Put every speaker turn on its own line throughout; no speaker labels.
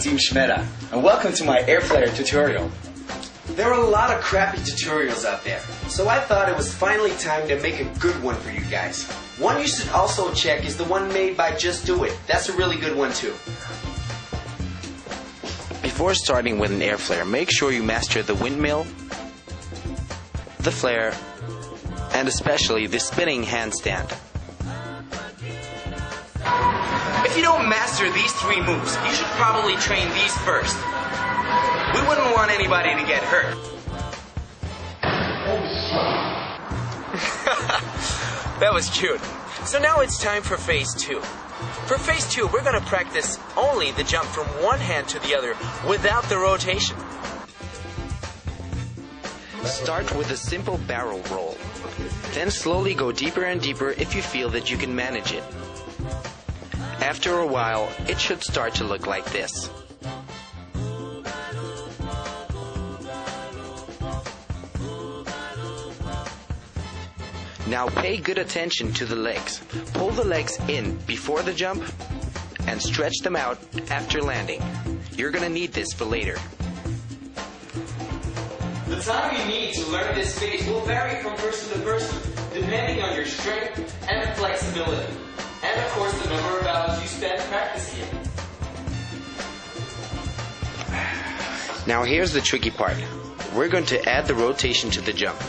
Team Shmetta, and welcome to my AIRFLARE tutorial.
There are a lot of crappy tutorials out there, so I thought it was finally time to make a good one for you guys. One you should also check is the one made by Just Do It. That's a really good one too.
Before starting with an AIRFLARE, make sure you master the windmill, the flare, and especially the spinning handstand.
If you don't master these three moves, you should probably train these first. We wouldn't want anybody to get hurt. That was cute. So now it's time for phase 2. For phase 2, we're going to practice only the jump from one hand to the other without the rotation.
Start with a simple barrel roll. Then slowly go deeper and deeper if you feel that you can manage it. After a while, it should start to look like this. Now pay good attention to the legs. Pull the legs in before the jump and stretch them out after landing. You're gonna need this for later.
The time you need to learn this phase will vary from person to person, depending on your strength and flexibility. And of course the number of hours you spend practicing it.
Now here's the tricky part. We're going to add the rotation to the jump.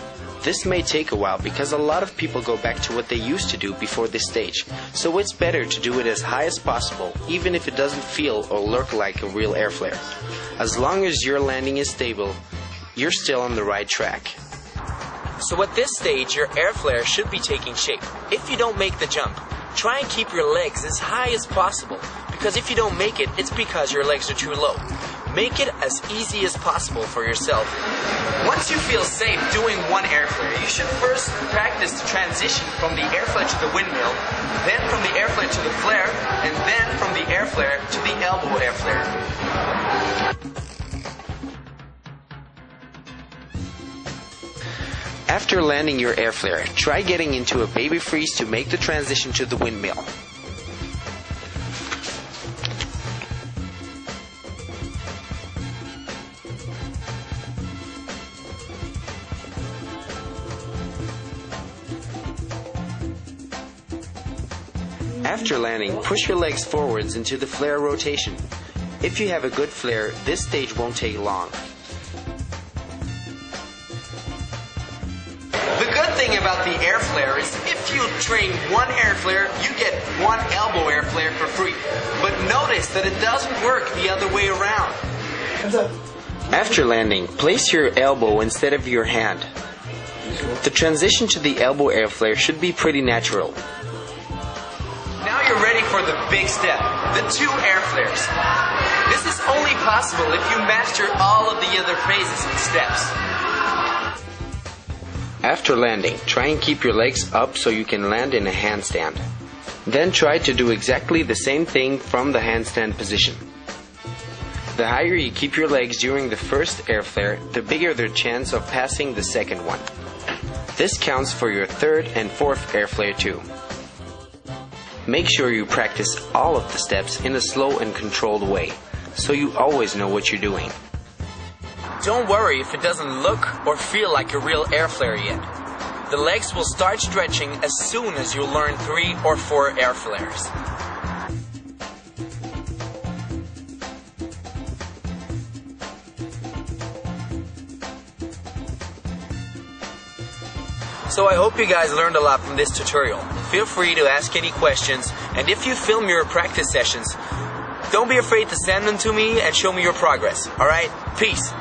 This may take a while because a lot of people go back to what they used to do before this stage. So it's better to do it as high as possible, even if it doesn't feel or look like a real AIRFLARE. As long as your landing is stable, you're still on the right track.
So at this stage, your AIRFLARE should be taking shape. If you don't make the jump, try and keep your legs as high as possible, because if you don't make it, it's because your legs are too low. Make it as easy as possible for yourself. Once you feel safe doing one AIRFLARE, you should first practice the transition from the AIRFLARE to the windmill, then from the AIRFLARE to the flare, and then from the AIRFLARE to the elbow AIRFLARE.
After landing your AIRFLARE, try getting into a baby freeze to make the transition to the windmill. After landing, push your legs forwards into the flare rotation. If you have a good flare, this stage won't take long.
The good thing about the AIRFLARE is if you train one AIRFLARE, you get one elbow AIRFLARE for free. But notice that it doesn't work the other way around.
After landing, place your elbow instead of your hand. The transition to the elbow AIRFLARE should be pretty natural.
Now you're ready for the big step, the two AIRFLAREs. This is only possible if you master all of the other phases and steps.
After landing, try and keep your legs up so you can land in a handstand. Then try to do exactly the same thing from the handstand position. The higher you keep your legs during the first AIRFLARE, the bigger the chance of passing the second one. This counts for your third and fourth AIRFLARE too. Make sure you practice all of the steps in a slow and controlled way, so you always know what you're doing.
Don't worry if it doesn't look or feel like a real AIRFLARE yet. The legs will start stretching as soon as you learn 3 or 4 AIRFLAREs. So I hope you guys learned a lot from this tutorial. Feel free to ask any questions, and if you film your practice sessions, don't be afraid to send them to me and show me your progress. Alright? Peace!